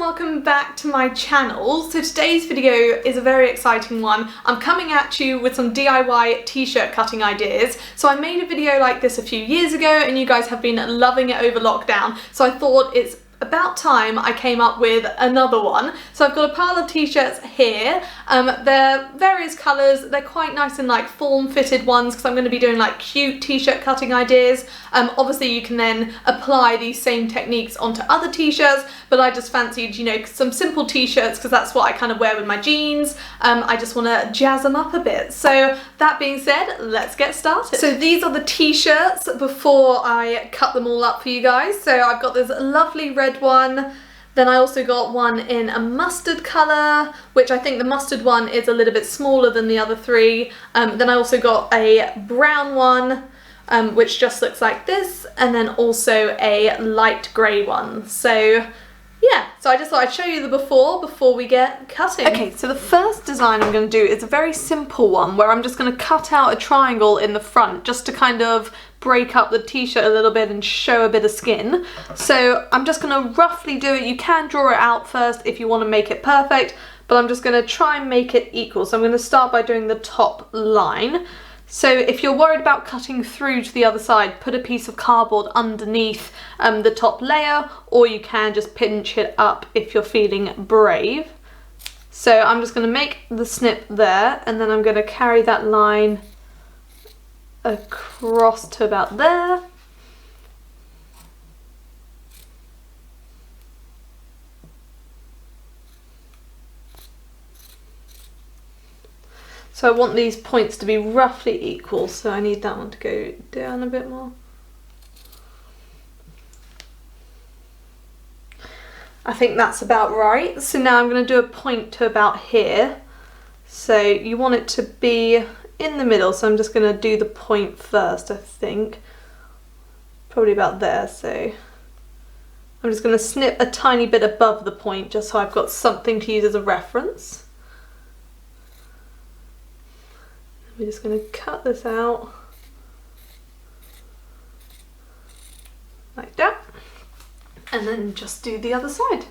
and welcome back to my channel. So today's video is a very exciting one. I'm coming at you with some DIY t-shirt cutting ideas. So I made a video like this a few years ago and you guys have been loving it over lockdown. So I thought it's about time I came up with another one. So I've got a pile of t-shirts here. They're various colours. They're quite nice and like form-fitted ones because I'm going to be doing like cute t-shirt cutting ideas. Obviously you can then apply these same techniques onto other t-shirts, but I just fancied, you know, some simple t-shirts because that's what I kind of wear with my jeans. I just want to jazz them up a bit. So that being said, let's get started. So these are the t-shirts before I cut them all up for you guys. So I've got this lovely red one. Then I also got one in a mustard colour, which I think the mustard one is a little bit smaller than the other three. Then I also got a brown one, which just looks like this, and then also a light grey one. So yeah, so I just thought I'd show you the before we get cutting. Okay, so the first design I'm going to do is a very simple one where I'm just going to cut out a triangle in the front just to kind of break up the t-shirt a little bit and show a bit of skin. So I'm just going to roughly do it. You can draw it out first if you want to make it perfect, but I'm just going to try and make it equal. So I'm going to start by doing the top line. So if you're worried about cutting through to the other side, put a piece of cardboard underneath the top layer, or you can just pinch it up if you're feeling brave. So I'm just going to make the snip there, and then I'm going to carry that line across to about there. So I want these points to be roughly equal, so I need that one to go down a bit more. I think that's about right. So now I'm going to do a point to about here. So you want it to be in the middle, so I'm just going to do the point first, I think. Probably about there, so I'm just going to snip a tiny bit above the point just so I've got something to use as a reference. We're just going to cut this out like that, and then just do the other side.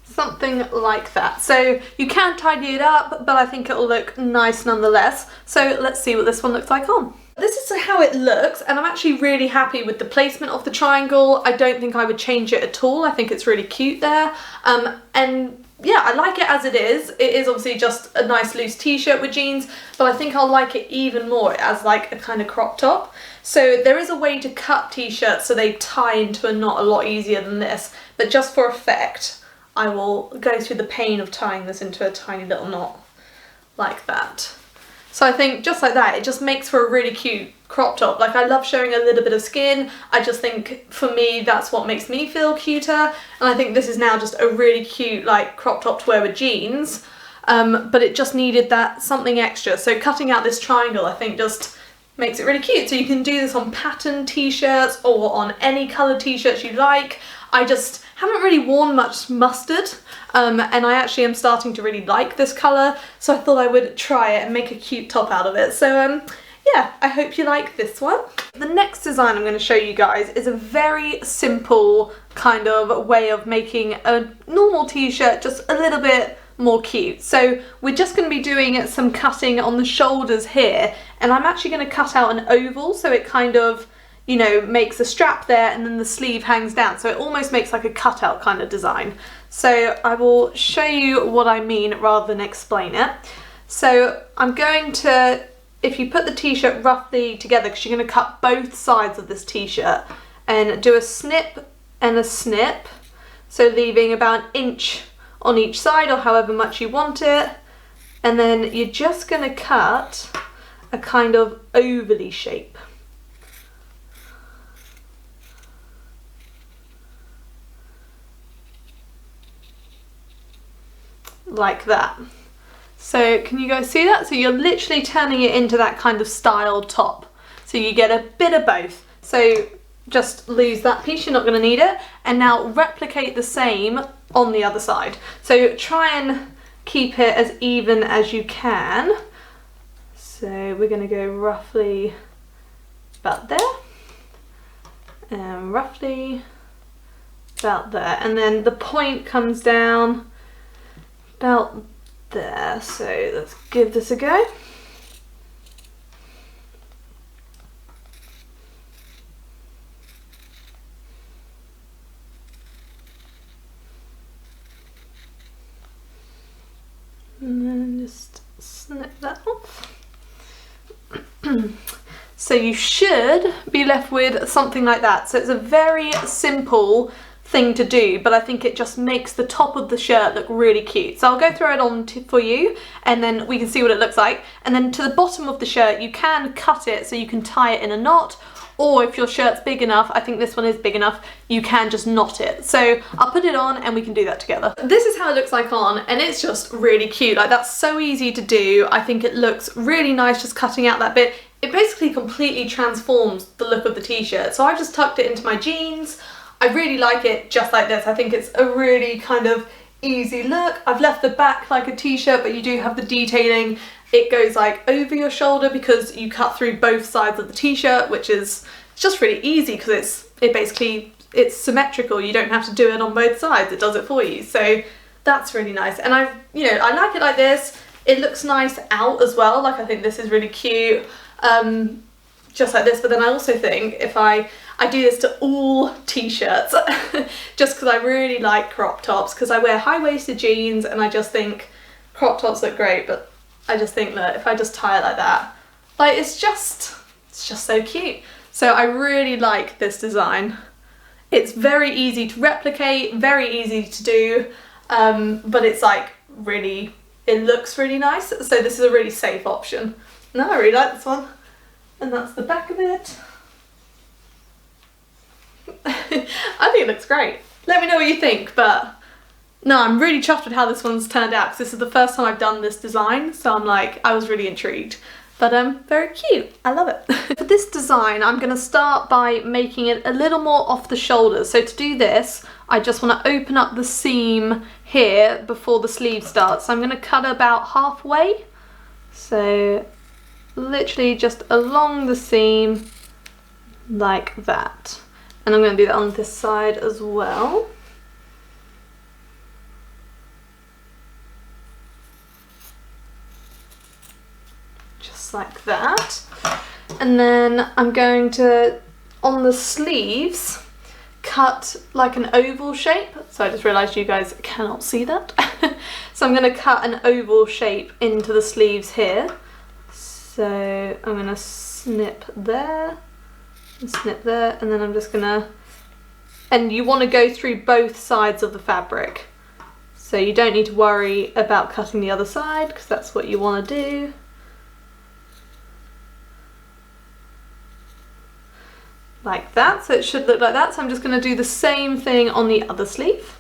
Something like that. So you can tidy it up, but I think it'll look nice nonetheless. So let's see what this one looks like on. This is how it looks, and I'm actually really happy with the placement of the triangle. I don't think I would change it at all. I think it's really cute there. And yeah, I like it as it is. It is obviously just a nice loose t-shirt with jeans, but I think I'll like it even more as like a kind of crop top. So there is a way to cut t-shirts so they tie into a knot a lot easier than this, but just for effect, I will go through the pain of tying this into a tiny little knot like that. So I think just like that, it just makes for a really cute crop top. Like, I love showing a little bit of skin. I just think for me, that's what makes me feel cuter. And I think this is now just a really cute like crop top to wear with jeans. But it just needed that something extra. So cutting out this triangle, I think just makes it really cute. So you can do this on patterned t-shirts or on any colour t-shirts you like. I just haven't really worn much mustard, and I actually am starting to really like this colour, so I thought I would try it and make a cute top out of it. So yeah, I hope you like this one. The next design I'm going to show you guys is a very simple kind of way of making a normal t-shirt just a little bit more cute. So we're just going to be doing some cutting on the shoulders here, and I'm actually going to cut out an oval so it kind of, you know, makes a strap there and then the sleeve hangs down. So it almost makes like a cutout kind of design. So I will show you what I mean rather than explain it. So I'm going to, if you put the t-shirt roughly together, because you're going to cut both sides of this t-shirt, and do a snip and a snip. So leaving about an inch on each side or however much you want it. And then you're just going to cut a kind of ovally shape. Like that. So can you guys see that? So you're literally turning it into that kind of styled top. So you get a bit of both. So just lose that piece, you're not going to need it. And now replicate the same on the other side. So try and keep it as even as you can. So we're going to go roughly about there, and roughly about there, and then the point comes down about there. So let's give this a go. And then just snip that off. So you should be left with something like that. So it's a very simple thing to do, but I think it just makes the top of the shirt look really cute. So I'll go throw it on for you, and then we can see what it looks like. And then to the bottom of the shirt, you can cut it so you can tie it in a knot, or if your shirt's big enough, I think this one is big enough, you can just knot it. So I'll put it on and we can do that together. This is how it looks like on, and it's just really cute. Like, that's so easy to do. I think it looks really nice just cutting out that bit. It basically completely transforms the look of the t-shirt. So I've just tucked it into my jeans. I really like it just like this. I think it's a really kind of easy look. I've left the back like a t-shirt, but you do have the detailing. It goes like over your shoulder because you cut through both sides of the t-shirt, which is just really easy because it's symmetrical. You don't have to do it on both sides. It does it for you. So that's really nice. And I like it like this. It looks nice out as well. Like, I think this is really cute. Just like this. But then I also think if I do this to all t-shirts just because I really like crop tops, because I wear high-waisted jeans and I just think crop tops look great, but I just think that if I just tie it like that, like, it's just so cute. So I really like this design. It's very easy to replicate, very easy to do, but it's like really, it looks really nice. So this is a really safe option. No, I really like this one. And that's the back of it. I think it looks great. Let me know what you think, but no, I'm really chuffed with how this one's turned out because this is the first time I've done this design, so I was really intrigued. But very cute. I love it. For this design, I'm going to start by making it a little more off the shoulders. So to do this, I just want to open up the seam here before the sleeve starts. So I'm going to cut about halfway. So literally just along the seam like that. And I'm going to do that on this side as well. Just like that. And then I'm going to, on the sleeves, cut like an oval shape. So I just realised you guys cannot see that. So I'm going to cut an oval shape into the sleeves here. So I'm going to snip there, and snip there, and then I'm just going to, and you want to go through both sides of the fabric. So you don't need to worry about cutting the other side because that's what you want to do. Like that, so it should look like that. So I'm just going to do the same thing on the other sleeve.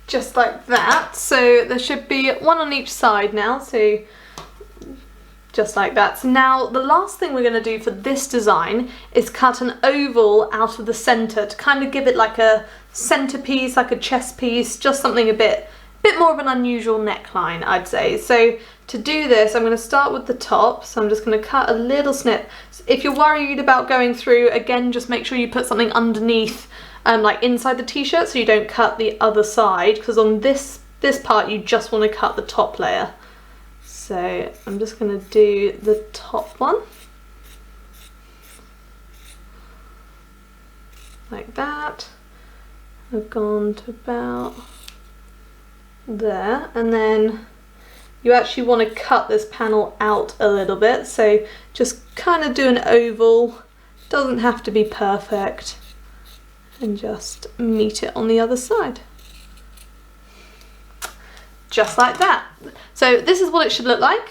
Just like that. So there should be one on each side now, so just like that. So now the last thing we're going to do for this design is cut an oval out of the center to kind of give it like a centerpiece, like a chest piece, just something a bit more of an unusual neckline, I'd say. So to do this, I'm going to start with the top. So I'm just going to cut a little snip. If you're worried about going through, again, just make sure you put something underneath, like inside the t-shirt, so you don't cut the other side, because on this part you just want to cut the top layer. So I'm just going to do the top one like that. I've gone to about there, and then you actually want to cut this panel out a little bit, so just kind of do an oval, doesn't have to be perfect, and just meet it on the other side. Just like that. So this is what it should look like.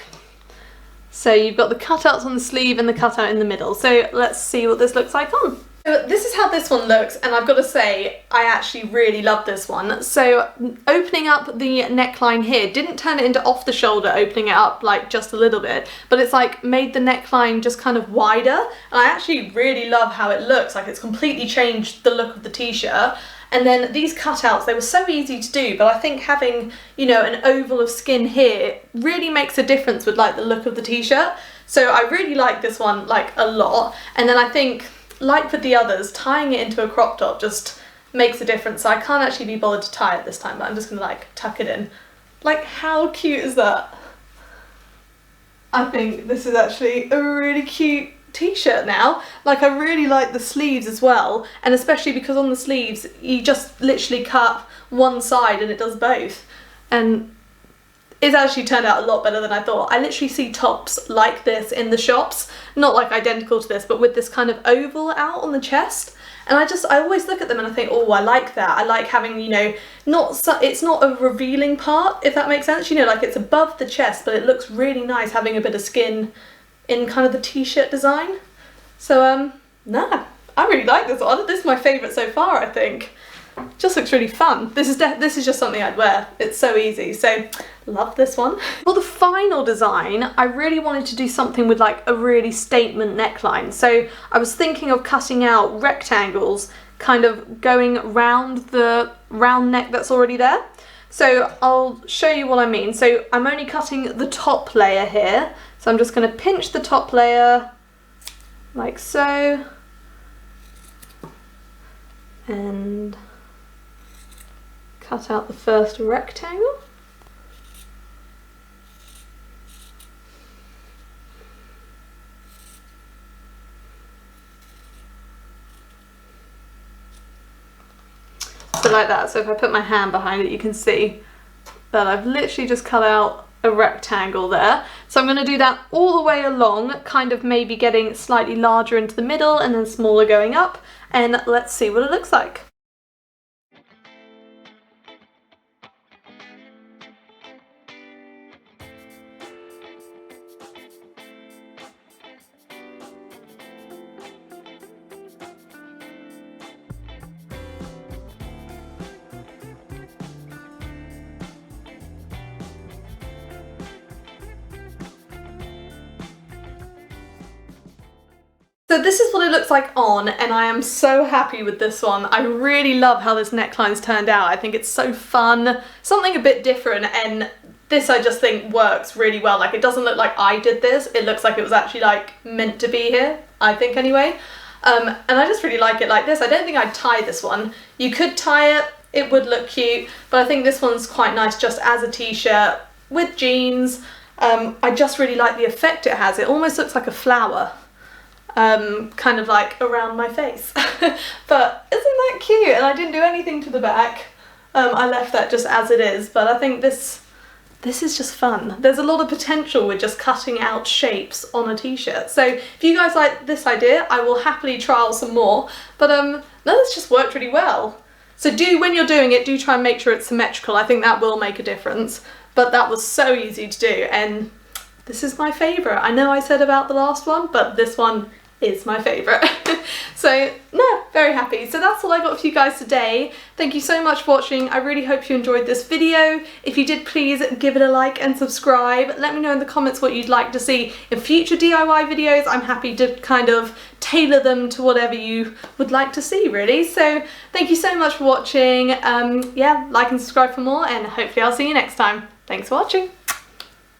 So you've got the cutouts on the sleeve and the cutout in the middle. So let's see what this looks like on. So this is how this one looks, and I've got to say, I actually really love this one. So opening up the neckline here didn't turn it into off the shoulder, opening it up like just a little bit, but it's like made the neckline just kind of wider, and I actually really love how it looks. Like it's completely changed the look of the t-shirt. And then these cutouts, they were so easy to do, but I think having, you know, an oval of skin here really makes a difference with like the look of the t-shirt. So I really like this one like a lot. And then I think, like with the others, tying it into a crop top just makes a difference. So I can't actually be bothered to tie it this time, but I'm just gonna like tuck it in. Like, how cute is that? I think this is actually a really cute t-shirt now. Like, I really like the sleeves as well, and especially because on the sleeves you just literally cut one side and it does both, and it's actually turned out a lot better than I thought. I literally see tops like this in the shops, not like identical to this, but with this kind of oval out on the chest, and I always look at them and I think, oh, I like that. I like having, you know, it's not a revealing part, if that makes sense, you know, like it's above the chest, but it looks really nice having a bit of skin in kind of the t-shirt design. So nah, I really like this one. This is my favourite so far, I think. Just looks really fun. This is just something I'd wear. It's so easy, so love this one. For the final design, I really wanted to do something with like a really statement neckline. So I was thinking of cutting out rectangles, kind of going round the round neck that's already there. So I'll show you what I mean. So I'm only cutting the top layer here. So I'm just going to pinch the top layer like so, and cut out the first rectangle. So like that. So if I put my hand behind it, you can see that I've literally just cut out a rectangle there. So I'm going to do that all the way along, kind of maybe getting slightly larger into the middle and then smaller going up, and let's see what it looks like. So this is what it looks like on, and I am so happy with this one. I really love how this neckline's turned out. I think it's so fun, something a bit different, and this I just think works really well. Like, it doesn't look like I did this, it looks like it was actually like meant to be here, I think anyway. And I just really like it like this. I don't think I'd tie this one. You could tie it, it would look cute, but I think this one's quite nice just as a t-shirt with jeans. I just really like the effect it has. It almost looks like a flower. Kind of like around my face. But isn't that cute? And I didn't do anything to the back. I left that just as it is, but I think this is just fun. There's a lot of potential with just cutting out shapes on a t-shirt. So if you guys like this idea, I will happily trial some more. But no, this just worked really well. So when you're doing it, do try and make sure it's symmetrical. I think that will make a difference. But that was so easy to do, and this is my favourite. I know I said about the last one, but this one is my favourite. So no, very happy. So that's all I got for you guys today. Thank you so much for watching. I really hope you enjoyed this video. If you did, please give it a like and subscribe. Let me know in the comments what you'd like to see in future DIY videos. I'm happy to kind of tailor them to whatever you would like to see, really. So thank you so much for watching. Yeah, like and subscribe for more, and hopefully I'll see you next time. Thanks for watching.